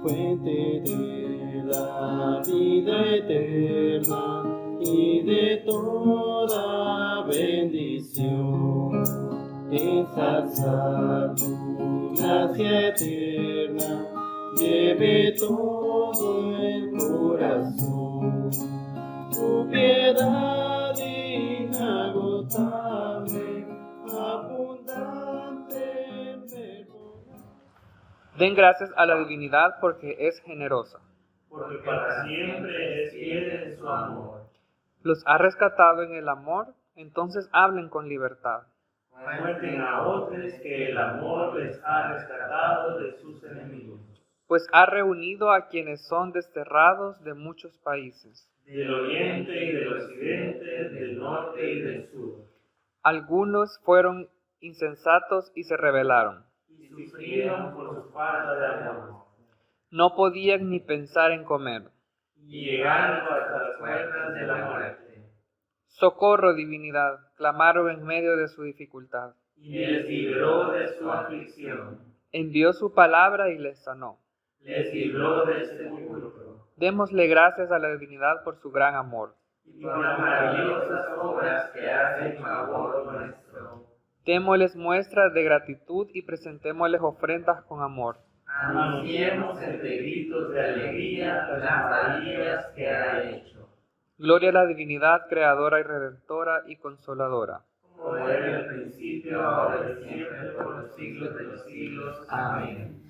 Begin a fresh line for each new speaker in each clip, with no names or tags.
fuente de la vida eterna y de toda bendición. Ensalzar tu gracia eterna, lleve todo el corazón. Tu piedad inagotable, abundante en perdón.
Den gracias a la divinidad porque es generosa.
Porque para siempre es fiel en su amor.
Los ha rescatado en el amor, entonces hablen con libertad.
Muestren a otros que el amor les ha rescatado de sus enemigos.
Pues ha reunido a quienes son desterrados de muchos países.
Del oriente y del occidente, del norte y del sur.
Algunos fueron insensatos y se rebelaron.
Y sufrieron por su falta de amor.
No podían ni pensar en comer.
Y llegando hasta las puertas de la muerte.
Socorro, divinidad, clamaron en medio de su dificultad.
Y les libró de su aflicción.
Envió su palabra y les sanó.
Les libró del sepulcro.
Démosle gracias a la divinidad por su gran amor.
Y por las maravillosas obras que hace en favor nuestro.
Démosles muestras de gratitud y presentémosles ofrendas con amor.
Anunciemos entre gritos de alegría las maravillas que ha hecho.
Gloria a la divinidad, creadora y redentora y consoladora.
Como era en el principio, ahora y siempre, por los siglos de los siglos. Amén.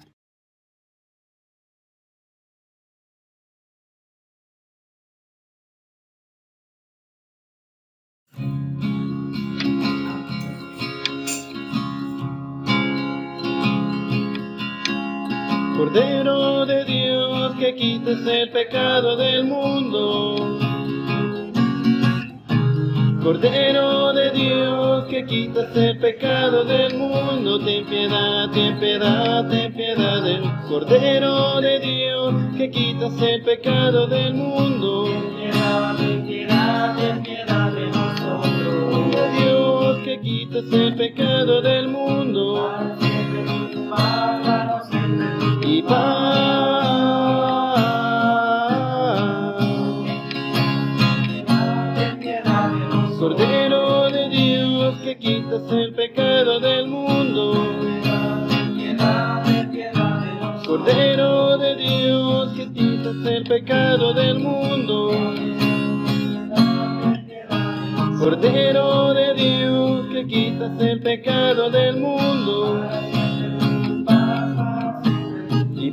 Cordero de Dios, que quitas el pecado del mundo. Cordero de Dios, que quitas el pecado del mundo, ten piedad, ten piedad, ten piedad del Cordero de Dios, que quitas el pecado del mundo. Ten piedad, ten piedad, ten piedad de nosotros. De Dios, que quitas el pecado del mundo. Y Cordero de Dios, que quitas el pecado del mundo. Cordero de Dios, que quitas el pecado del mundo. Cordero de Dios, que quitas el pecado del mundo. Y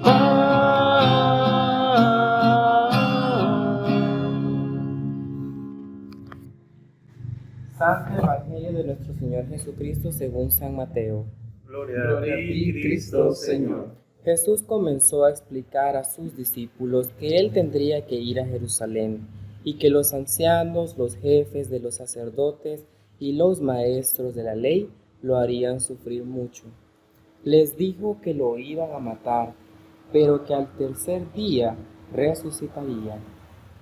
Santo Evangelio de nuestro Señor Jesucristo según San Mateo.
Gloria a ti, Cristo Señor.
Jesús comenzó a explicar a sus discípulos que él tendría que ir a Jerusalén y que los ancianos, los jefes de los sacerdotes y los maestros de la ley lo harían sufrir mucho. Les dijo que lo iban a matar, pero que al tercer día resucitaría.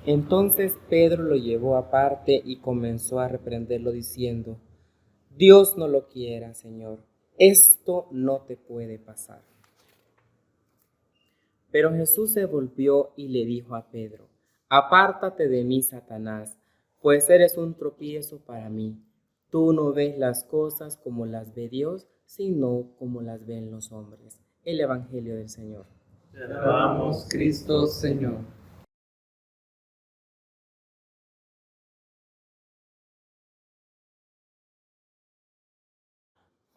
Entonces Pedro lo llevó aparte y comenzó a reprenderlo diciendo: Dios no lo quiera, Señor, esto no te puede pasar. Pero Jesús se volvió y le dijo a Pedro: Apártate de mí, Satanás, pues eres un tropiezo para mí. Tú no ves las cosas como las ve Dios, sino como las ven los hombres. El Evangelio del Señor.
Te alabamos, Cristo Señor.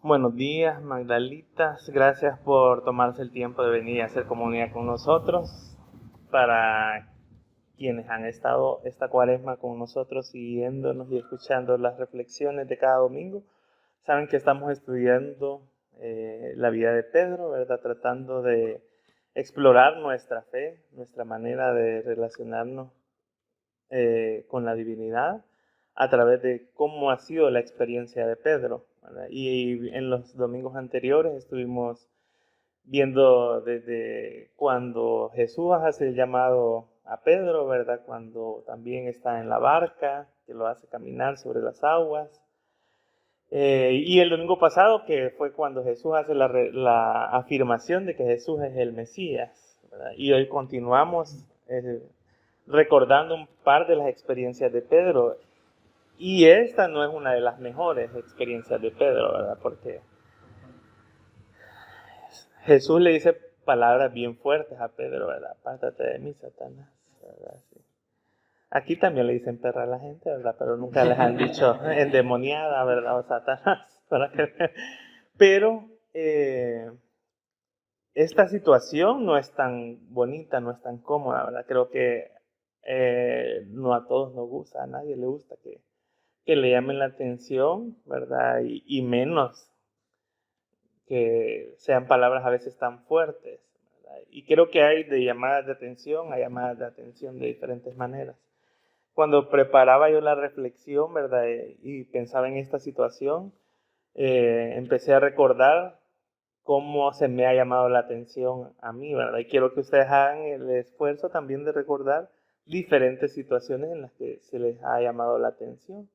Buenos días, Magdalitas. Gracias por tomarse el tiempo de venir a hacer comunidad con nosotros. Para quienes han estado esta cuaresma con nosotros, siguiéndonos y escuchando las reflexiones de cada domingo, saben que estamos estudiando la vida de Pedro, ¿verdad? Tratando de explorar nuestra fe, nuestra manera de relacionarnos con la divinidad a través de cómo ha sido la experiencia de Pedro, ¿verdad? Y en los domingos anteriores estuvimos viendo desde cuando Jesús hace el llamado a Pedro, ¿verdad? Cuando también está en la barca, que lo hace caminar sobre las aguas. Y el domingo pasado, que fue cuando Jesús hace la afirmación de que Jesús es el Mesías, ¿verdad? ¿verdad? Y hoy continuamos recordando un par de las experiencias de Pedro. Y esta no es una de las mejores experiencias de Pedro, ¿verdad? Porque Jesús le dice palabras bien fuertes a Pedro, ¿verdad? Apártate de mí, Satanás, ¿verdad? Sí. Aquí también le dicen perra a la gente, ¿verdad? Pero nunca les han dicho endemoniada, ¿verdad? O Satanás. Pero esta situación no es tan bonita, no es tan cómoda, ¿verdad? Creo que no a todos nos gusta, a nadie le gusta que le llamen la atención, ¿verdad? Y menos que sean palabras a veces tan fuertes, ¿verdad? Y creo que hay de llamadas de atención a llamadas de atención de diferentes maneras. Cuando preparaba yo la reflexión, ¿verdad? Y pensaba en esta situación, empecé a recordar cómo se me ha llamado la atención a mí, ¿verdad? Y quiero que ustedes hagan el esfuerzo también de recordar diferentes situaciones en las que se les ha llamado la atención.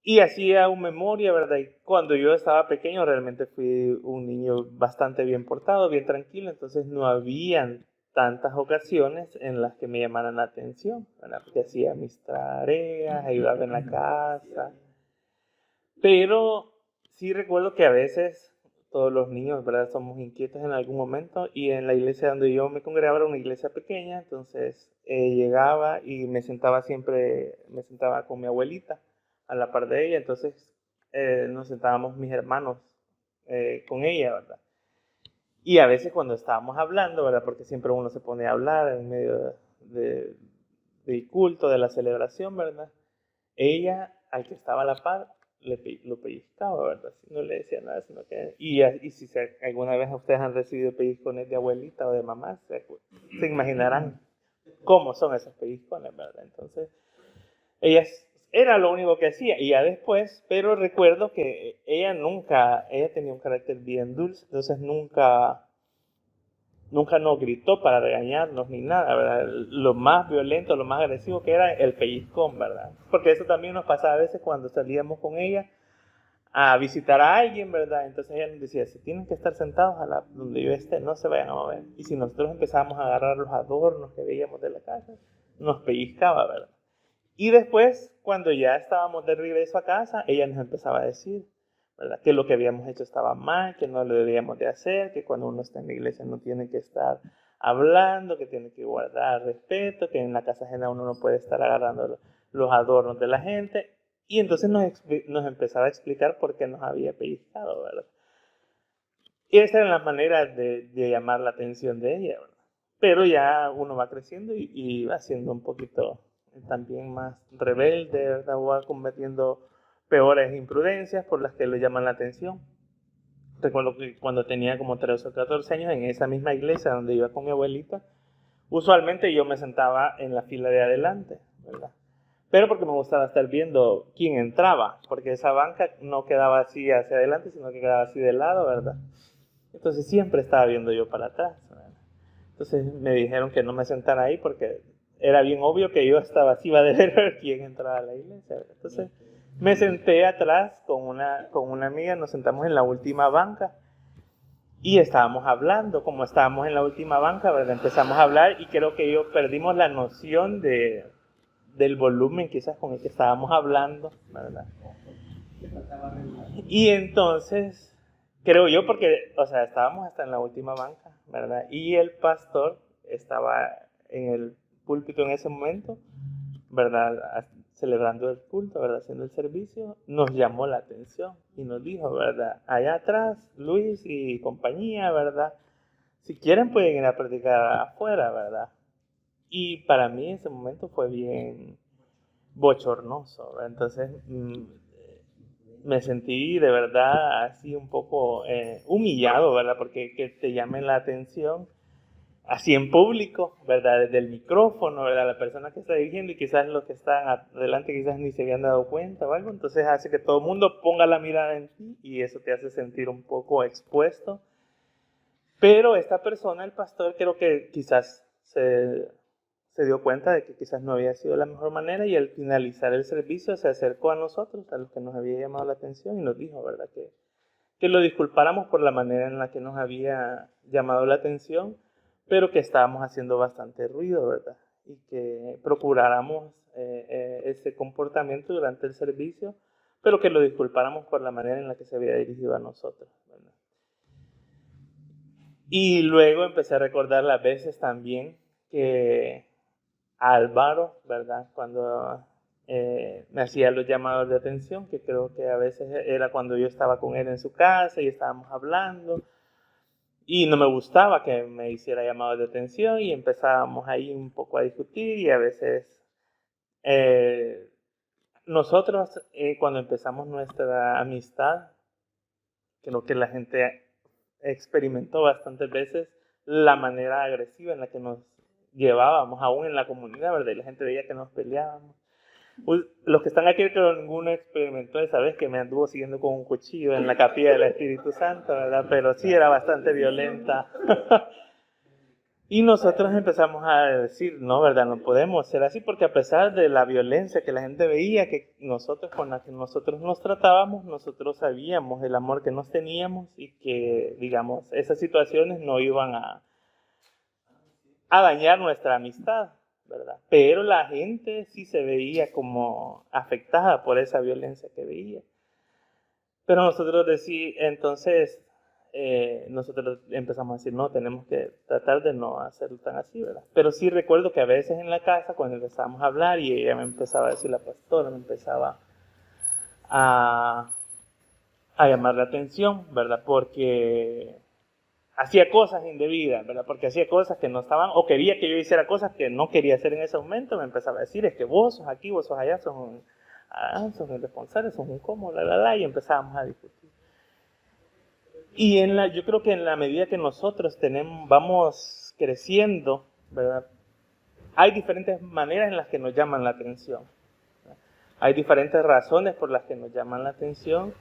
Y así hago memoria, ¿verdad? Y cuando yo estaba pequeño realmente fui un niño bastante bien portado, bien tranquilo, entonces no habían tantas ocasiones en las que me llamaran la atención, ¿verdad? Porque hacía mis tareas, ayudaba en la casa. Pero sí recuerdo que a veces todos los niños, ¿verdad? Somos inquietos en algún momento, y en la iglesia donde yo me congregaba era una iglesia pequeña, entonces llegaba y me sentaba con mi abuelita a la par de ella, entonces nos sentábamos mis hermanos con ella, ¿verdad? Y a veces cuando estábamos hablando, ¿verdad? Porque siempre uno se pone a hablar en medio del culto, de la celebración, ¿verdad? Ella, al que estaba a la par, lo pellizcaba, ¿verdad? No le decía nada, sino que... Y si alguna vez ustedes han recibido pellizcones de abuelita o de mamá, se imaginarán cómo son esos pellizcones, ¿verdad? Entonces, ella era lo único que hacía. Y ya después, pero recuerdo que ella tenía un carácter bien dulce, entonces nunca nos gritó para regañarnos ni nada, ¿verdad? Lo más violento, lo más agresivo que era el pellizcón, ¿verdad? Porque eso también nos pasaba a veces cuando salíamos con ella a visitar a alguien, ¿verdad? Entonces ella nos decía, si tienen que estar sentados donde yo esté, no se vayan a mover. Y si nosotros empezábamos a agarrar los adornos que veíamos de la casa, nos pellizcaba, ¿verdad? Y después, cuando ya estábamos de regreso a casa, ella nos empezaba a decir, ¿verdad? Que lo que habíamos hecho estaba mal, que no lo debíamos de hacer, que cuando uno está en la iglesia no tiene que estar hablando, que tiene que guardar respeto, que en la casa ajena uno no puede estar agarrando los adornos de la gente. Y entonces nos empezaba a explicar por qué nos había pellizcado, ¿verdad? Y esa era la manera de llamar la atención de ella, ¿verdad? Pero ya uno va creciendo y va siendo un poquito también más rebelde, ¿verdad? Va cometiendo peores imprudencias por las que le llaman la atención. Recuerdo que cuando tenía como 13 o 14 años, en esa misma iglesia donde iba con mi abuelita, usualmente yo me sentaba en la fila de adelante, ¿verdad? Pero porque me gustaba estar viendo quién entraba, porque esa banca no quedaba así hacia adelante, sino que quedaba así de lado, ¿verdad? Entonces siempre estaba viendo yo para atrás, ¿verdad? Entonces me dijeron que no me sentara ahí porque era bien obvio que yo estaba así, iba a ver quién entraba a la iglesia, ¿verdad? Entonces me senté atrás con una amiga, nos sentamos en la última banca y estábamos hablando. Como estábamos en la última banca, ¿verdad? Empezamos a hablar y creo que perdimos la noción del volumen quizás con el que estábamos hablando, ¿verdad? Y entonces, creo yo, porque, o sea, estábamos hasta en la última banca, ¿verdad? Y el pastor estaba en el púlpito en ese momento, ¿verdad? Celebrando el culto, ¿verdad? Haciendo el servicio, nos llamó la atención y nos dijo, ¿verdad? Allá atrás, Luis y compañía, ¿verdad? Si quieren pueden ir a predicar afuera, ¿verdad? Y para mí ese momento fue bien bochornoso, ¿verdad? Entonces me sentí de verdad así un poco humillado, ¿verdad? Porque que te llamen la atención así en público, ¿verdad? Desde el micrófono, ¿verdad? La persona que está dirigiendo y quizás los que están adelante quizás ni se habían dado cuenta o algo. Entonces hace que todo el mundo ponga la mirada en ti y eso te hace sentir un poco expuesto. Pero esta persona, el pastor, creo que quizás se dio cuenta de que quizás no había sido la mejor manera y al finalizar el servicio se acercó a nosotros, a los que nos había llamado la atención y nos dijo, ¿verdad? que lo disculpáramos por la manera en la que nos había llamado la atención, pero que estábamos haciendo bastante ruido, ¿verdad? Y que procuráramos ese comportamiento durante el servicio, pero que lo disculpáramos por la manera en la que se había dirigido a nosotros, ¿verdad? Y luego empecé a recordar las veces también que a Álvaro, ¿verdad? Cuando me hacía los llamados de atención, que creo que a veces era cuando yo estaba con él en su casa y estábamos hablando, y no me gustaba que me hiciera llamados de atención y empezábamos ahí un poco a discutir y a veces nosotros cuando empezamos nuestra amistad, creo que la gente experimentó bastantes veces la manera agresiva en la que nos llevábamos, aún en la comunidad, ¿verdad? Y la gente veía que nos peleábamos. Los que están aquí, creo que ninguno experimentó esa vez que me anduvo siguiendo con un cuchillo en la capilla del Espíritu Santo, ¿verdad? Pero sí era bastante violenta. Y nosotros empezamos a decir, no, ¿verdad? No podemos ser así, porque a pesar de la violencia que la gente veía, que nosotros con la que nosotros nos tratábamos, nosotros sabíamos el amor que nos teníamos y que, digamos, esas situaciones no iban a dañar nuestra amistad, ¿verdad? Pero la gente sí se veía como afectada por esa violencia que veía. Pero nosotros entonces nosotros empezamos a decir, no, tenemos que tratar de no hacerlo tan así, ¿verdad? Pero sí recuerdo que a veces en la casa, cuando empezábamos a hablar y ella me empezaba a decir, la pastora me empezaba a llamar la atención, ¿verdad? Porque hacía cosas indebidas, ¿verdad? Porque hacía cosas que no estaban, o quería que yo hiciera cosas que no quería hacer en ese momento. Me empezaba a decir, es que vos sos aquí, vos sos allá, sos irresponsable, sos incómodo, y empezábamos a discutir. Y yo creo que en la medida que nosotros vamos creciendo, ¿verdad? Hay diferentes maneras en las que nos llaman la atención, ¿verdad? Hay diferentes razones por las que nos llaman la atención.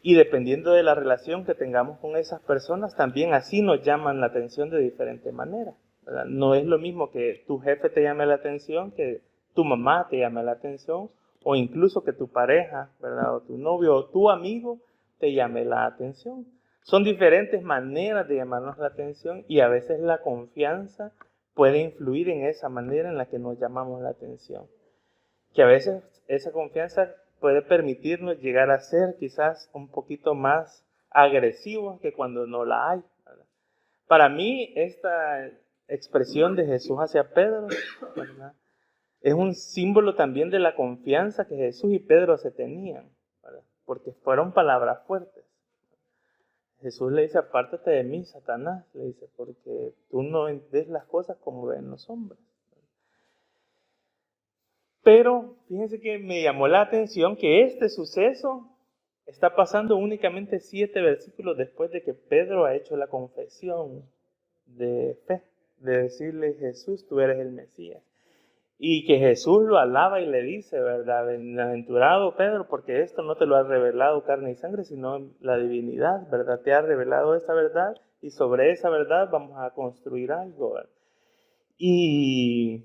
Y dependiendo de la relación que tengamos con esas personas, también así nos llaman la atención de diferentes maneras, ¿verdad? No es lo mismo que tu jefe te llame la atención, que tu mamá te llame la atención, o incluso que tu pareja, ¿verdad? O tu novio o tu amigo te llame la atención. Son diferentes maneras de llamarnos la atención y a veces la confianza puede influir en esa manera en la que nos llamamos la atención. Que a veces esa confianza puede permitirnos llegar a ser quizás un poquito más agresivos que cuando no la hay, ¿verdad? Para mí, esta expresión de Jesús hacia Pedro, ¿verdad?, es un símbolo también de la confianza que Jesús y Pedro se tenían, ¿verdad? Porque fueron palabras fuertes. Jesús le dice, apártate de mí, Satanás, le dice, porque tú no ves las cosas como ven los hombres. Pero fíjense que me llamó la atención que este suceso está pasando únicamente 7 versículos después de que Pedro ha hecho la confesión de fe, de decirle, Jesús, tú eres el Mesías. Y que Jesús lo alaba y le dice, ¿verdad? Bienaventurado Pedro, porque esto no te lo ha revelado carne y sangre, sino la divinidad, ¿verdad? Te ha revelado esta verdad y sobre esa verdad vamos a construir algo, ¿verdad? Y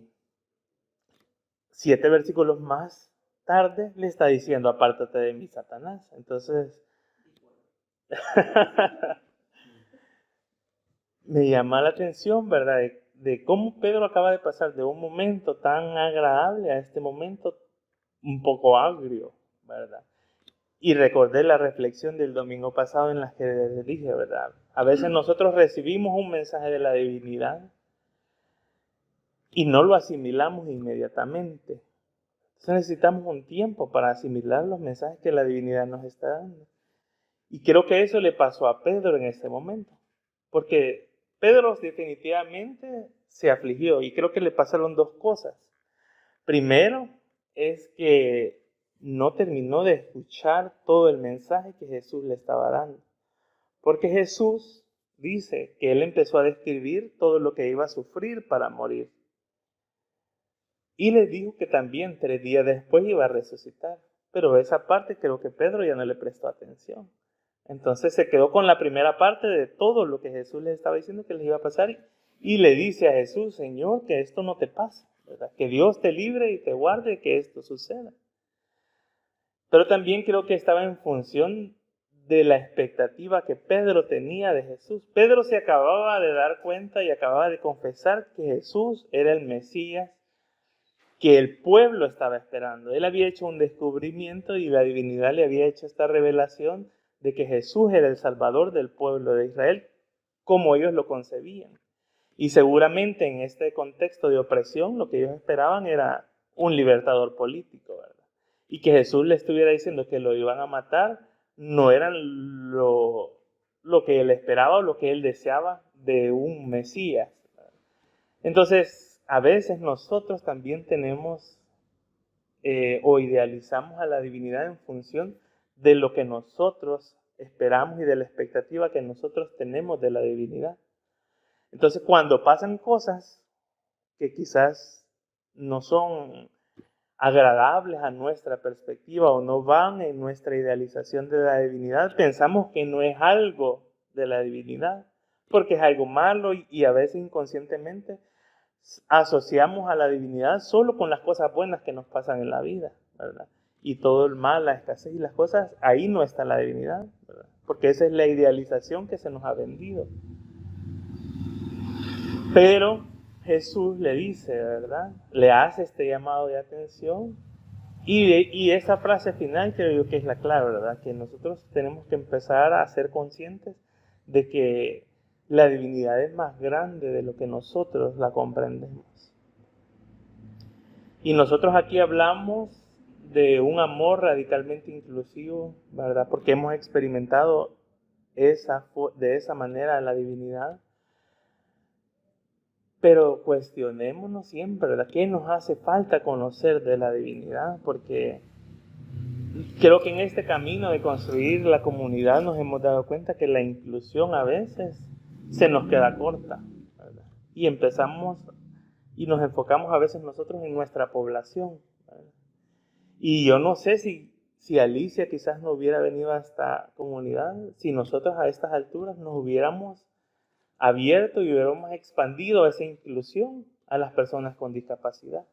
7 versículos más tarde le está diciendo, apártate de mí, Satanás. Entonces, me llama la atención, ¿verdad? De cómo Pedro acaba de pasar de un momento tan agradable a este momento un poco agrio, ¿verdad? Y recordé la reflexión del domingo pasado en la que les dije, ¿verdad? A veces nosotros recibimos un mensaje de la divinidad y no lo asimilamos inmediatamente. Entonces necesitamos un tiempo para asimilar los mensajes que la divinidad nos está dando. Y creo que eso le pasó a Pedro en ese momento. Porque Pedro definitivamente se afligió y creo que le pasaron 2 cosas. Primero es que no terminó de escuchar todo el mensaje que Jesús le estaba dando. Porque Jesús dice que él empezó a describir todo lo que iba a sufrir para morir. Y le dijo que también 3 días después iba a resucitar. Pero esa parte creo que Pedro ya no le prestó atención. Entonces se quedó con la primera parte de todo lo que Jesús les estaba diciendo que les iba a pasar. Y le dice a Jesús, Señor, que esto no te pase, ¿verdad? Que Dios te libre y te guarde que esto suceda. Pero también creo que estaba en función de la expectativa que Pedro tenía de Jesús. Pedro se acababa de dar cuenta y acababa de confesar que Jesús era el Mesías que el pueblo estaba esperando. Él había hecho un descubrimiento y la divinidad le había hecho esta revelación de que Jesús era el Salvador del pueblo de Israel, como ellos lo concebían. Y seguramente en este contexto de opresión, lo que ellos esperaban era un libertador político, ¿verdad? Y que Jesús le estuviera diciendo que lo iban a matar, no eran lo que él esperaba o lo que él deseaba de un Mesías, ¿verdad? Entonces, a veces nosotros también tenemos o idealizamos a la divinidad en función de lo que nosotros esperamos y de la expectativa que nosotros tenemos de la divinidad. Entonces, cuando pasan cosas que quizás no son agradables a nuestra perspectiva o no van en nuestra idealización de la divinidad, pensamos que no es algo de la divinidad, porque es algo malo y a veces inconscientemente asociamos a la divinidad solo con las cosas buenas que nos pasan en la vida, ¿verdad? Y todo el mal, la escasez y las cosas, ahí no está la divinidad, ¿verdad? Porque esa es la idealización que se nos ha vendido. Pero Jesús le dice, ¿verdad? Le hace este llamado de atención y esa frase final creo yo que es la clave, ¿verdad? Que nosotros tenemos que empezar a ser conscientes de que la divinidad es más grande de lo que nosotros la comprendemos. Y nosotros aquí hablamos de un amor radicalmente inclusivo, ¿verdad? Porque hemos experimentado de esa manera la divinidad. Pero cuestionémonos siempre, ¿verdad? ¿Qué nos hace falta conocer de la divinidad? Porque creo que en este camino de construir la comunidad nos hemos dado cuenta que la inclusión a veces se nos queda corta, ¿verdad? Y empezamos y nos enfocamos a veces nosotros en nuestra población, ¿verdad? Y yo no sé si Alicia quizás no hubiera venido a esta comunidad, si nosotros a estas alturas nos hubiéramos abierto y hubiéramos expandido esa inclusión a las personas con discapacidad.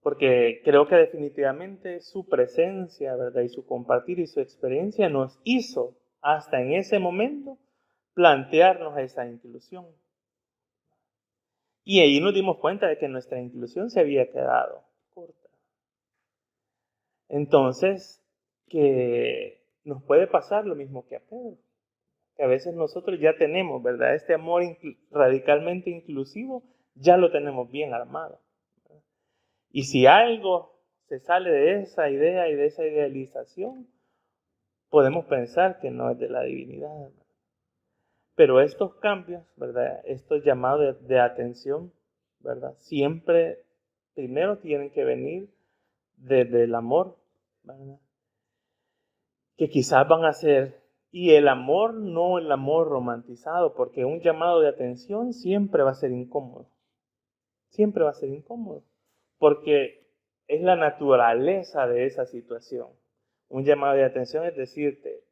Porque creo que definitivamente su presencia, ¿verdad? Y su compartir y su experiencia nos hizo hasta en ese momento plantearnos esa inclusión. Y ahí nos dimos cuenta de que nuestra inclusión se había quedado corta. Entonces, que nos puede pasar lo mismo que a Pedro. Que a veces nosotros ya tenemos, ¿verdad? Este amor radicalmente inclusivo, ya lo tenemos bien armado, ¿verdad? Y si algo se sale de esa idea y de esa idealización, podemos pensar que no es de la divinidad, ¿verdad? Pero estos cambios, ¿verdad? Estos llamados de atención, ¿verdad? Siempre, primero tienen que venir desde el amor, ¿verdad? Que quizás van a ser, y el amor no el amor romantizado, porque un llamado de atención siempre va a ser incómodo. Siempre va a ser incómodo, porque es la naturaleza de esa situación. Un llamado de atención es decirte,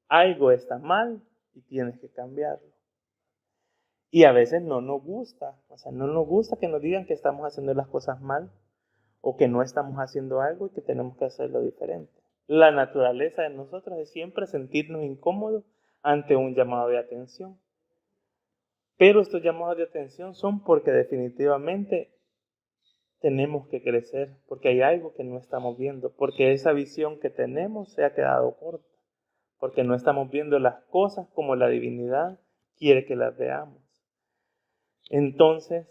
algo está mal y tienes que cambiarlo. Y a veces no nos gusta, o sea, no nos gusta que nos digan que estamos haciendo las cosas mal o que no estamos haciendo algo y que tenemos que hacerlo diferente. La naturaleza de nosotros es siempre sentirnos incómodos ante un llamado de atención. Pero estos llamados de atención son porque definitivamente tenemos que crecer, porque hay algo que no estamos viendo, porque esa visión que tenemos se ha quedado corta, porque no estamos viendo las cosas como la divinidad quiere que las veamos. Entonces,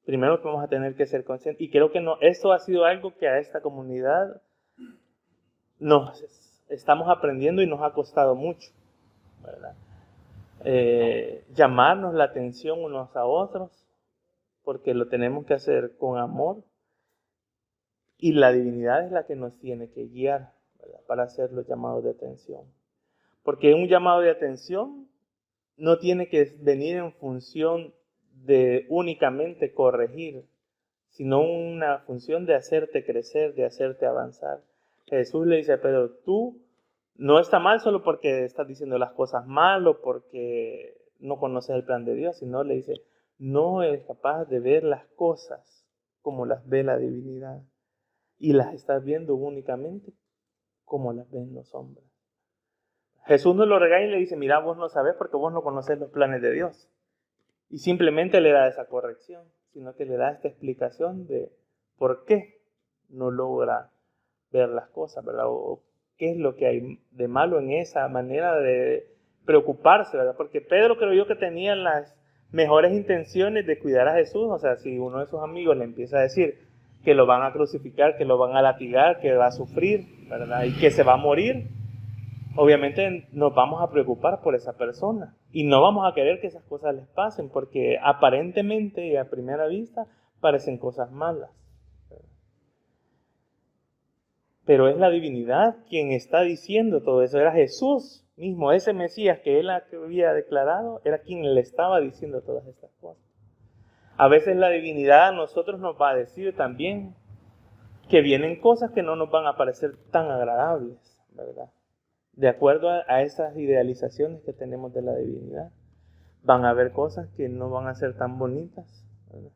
primero vamos a tener que ser conscientes, y creo que esto ha sido algo que a esta comunidad nos estamos aprendiendo y nos ha costado mucho, ¿verdad? Llamarnos la atención unos a otros, porque lo tenemos que hacer con amor, y la divinidad es la que nos tiene que guiar, ¿verdad? Para hacer los llamados de atención. Porque un llamado de atención no tiene que venir en función de únicamente corregir, sino una función de hacerte crecer, de hacerte avanzar. Jesús le dice a Pedro, tú no está mal solo porque estás diciendo las cosas mal o porque no conoces el plan de Dios, sino le dice, no eres capaz de ver las cosas como las ve la divinidad y las estás viendo únicamente como las ven los hombres. Jesús no lo regaña y le dice, mira, vos no sabés porque vos no conocés los planes de Dios. Y simplemente le da esa corrección, sino que le da esta explicación de por qué no logra ver las cosas, ¿verdad? O qué es lo que hay de malo en esa manera de preocuparse, ¿verdad? Porque Pedro creo yo que tenía las mejores intenciones de cuidar a Jesús. O sea, si uno de sus amigos le empieza a decir que lo van a crucificar, que lo van a latigar, que va a sufrir, ¿verdad? Y que se va a morir, obviamente nos vamos a preocupar por esa persona y no vamos a querer que esas cosas les pasen porque aparentemente y a primera vista parecen cosas malas. Pero es la divinidad quien está diciendo todo eso. Era Jesús mismo, ese Mesías que él había declarado, era quien le estaba diciendo todas estas cosas. A veces la divinidad a nosotros nos va a decir también que vienen cosas que no nos van a parecer tan agradables, ¿verdad? De acuerdo a esas idealizaciones que tenemos de la divinidad. Van a haber cosas que no van a ser tan bonitas, ¿verdad?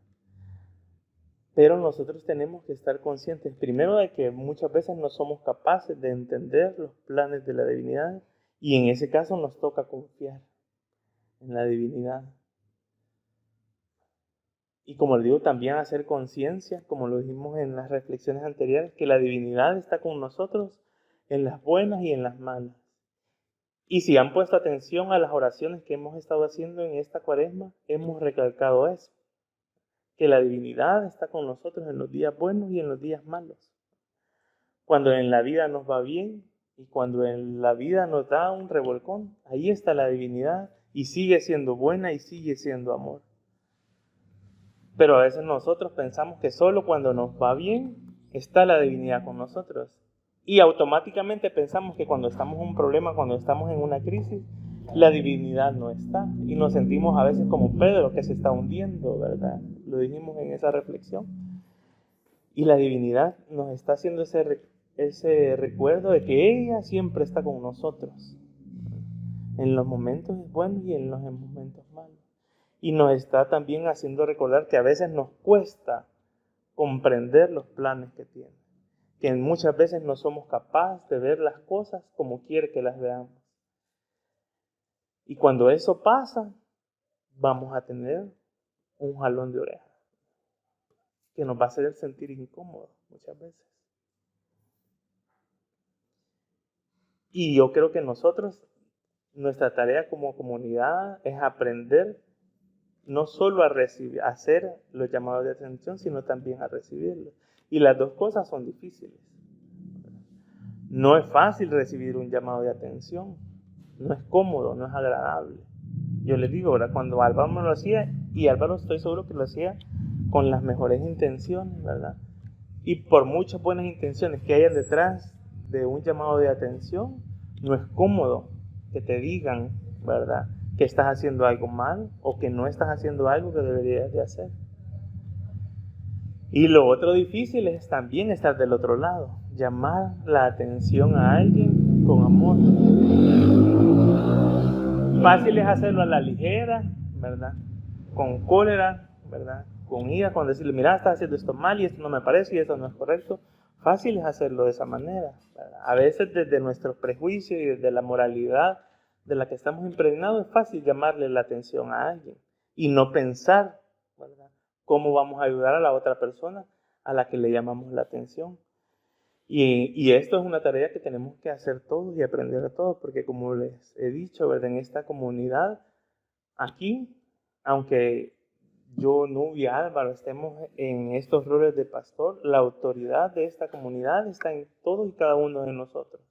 Pero nosotros tenemos que estar conscientes, primero, de que muchas veces no somos capaces de entender los planes de la divinidad y en ese caso nos toca confiar en la divinidad. Y como les digo, también hacer conciencia, como lo dijimos en las reflexiones anteriores, que la divinidad está con nosotros en las buenas y en las malas. Y si han puesto atención a las oraciones que hemos estado haciendo en esta cuaresma, hemos recalcado eso. Que la divinidad está con nosotros en los días buenos y en los días malos. Cuando en la vida nos va bien y cuando en la vida nos da un revolcón, ahí está la divinidad y sigue siendo buena y sigue siendo amor. Pero a veces nosotros pensamos que solo cuando nos va bien está la divinidad con nosotros. Y automáticamente pensamos que cuando estamos en un problema, cuando estamos en una crisis, la divinidad no está. Y nos sentimos a veces como Pedro que se está hundiendo, ¿verdad? Lo dijimos en esa reflexión. Y la divinidad nos está haciendo ese recuerdo de que ella siempre está con nosotros. En los momentos buenos y en los momentos malos. Y nos está también haciendo recordar que a veces nos cuesta comprender los planes que tiene. Que muchas veces no somos capaces de ver las cosas como quiere que las veamos. Y cuando eso pasa, vamos a tener un jalón de orejas que nos va a hacer sentir incómodos muchas veces. Y yo creo que nosotros, nuestra tarea como comunidad es aprender no solo a recibir, a hacer los llamados de atención, sino también a recibirlos. Y las dos cosas son difíciles. No es fácil recibir un llamado de atención. No es cómodo, no es agradable. Yo les digo, ¿verdad? Cuando Álvaro me lo hacía, y Álvaro estoy seguro que lo hacía con las mejores intenciones, ¿verdad? Y por muchas buenas intenciones que hayan detrás de un llamado de atención, no es cómodo que te digan, ¿verdad?, que estás haciendo algo mal o que no estás haciendo algo que deberías de hacer. Y lo otro difícil es también estar del otro lado, llamar la atención a alguien con amor. Fácil es hacerlo a la ligera, ¿verdad? Con cólera, ¿verdad? Con ira, con decirle, mira, estás haciendo esto mal y esto no me parece y esto no es correcto. Fácil es hacerlo de esa manera, ¿verdad? A veces desde nuestros prejuicios y desde la moralidad de la que estamos impregnados es fácil llamarle la atención a alguien y no pensar, ¿verdad?, cómo vamos a ayudar a la otra persona a la que le llamamos la atención. Y esto es una tarea que tenemos que hacer todos y aprender a todos, porque como les he dicho, ¿verdad?, en esta comunidad, aquí, aunque yo, Nubia y Álvaro estemos en estos roles de pastor, la autoridad de esta comunidad está en todos y cada uno de nosotros.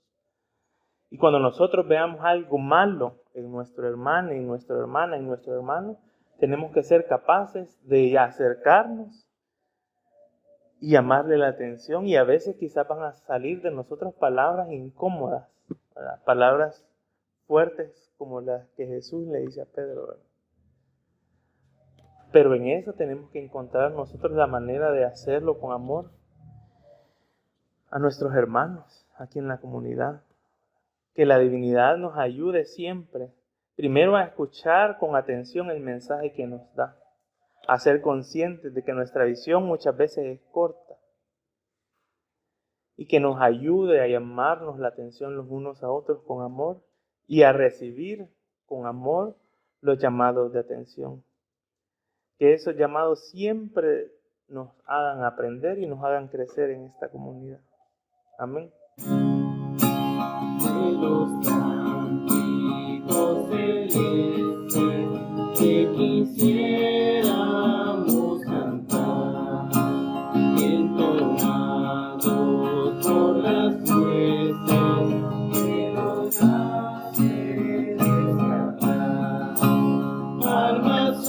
Y cuando nosotros veamos algo malo en nuestro hermano, en nuestra hermana, en nuestro hermano, tenemos que ser capaces de acercarnos y llamarle la atención. Y a veces quizás van a salir de nosotros palabras incómodas, ¿verdad?, palabras fuertes como las que Jesús le dice a Pedro, ¿verdad? Pero en eso tenemos que encontrar nosotros la manera de hacerlo con amor a nuestros hermanos aquí en la comunidad. Que la divinidad nos ayude siempre, primero a escuchar con atención el mensaje que nos da, a ser conscientes de que nuestra visión muchas veces es corta y que nos ayude a llamarnos la atención los unos a otros con amor y a recibir con amor los llamados de atención. Que esos llamados siempre nos hagan aprender y nos hagan crecer en esta comunidad. Amén.
De los cánticos celestes que quisiéramos cantar, entonados por las jueces que nos hace despertar. Almas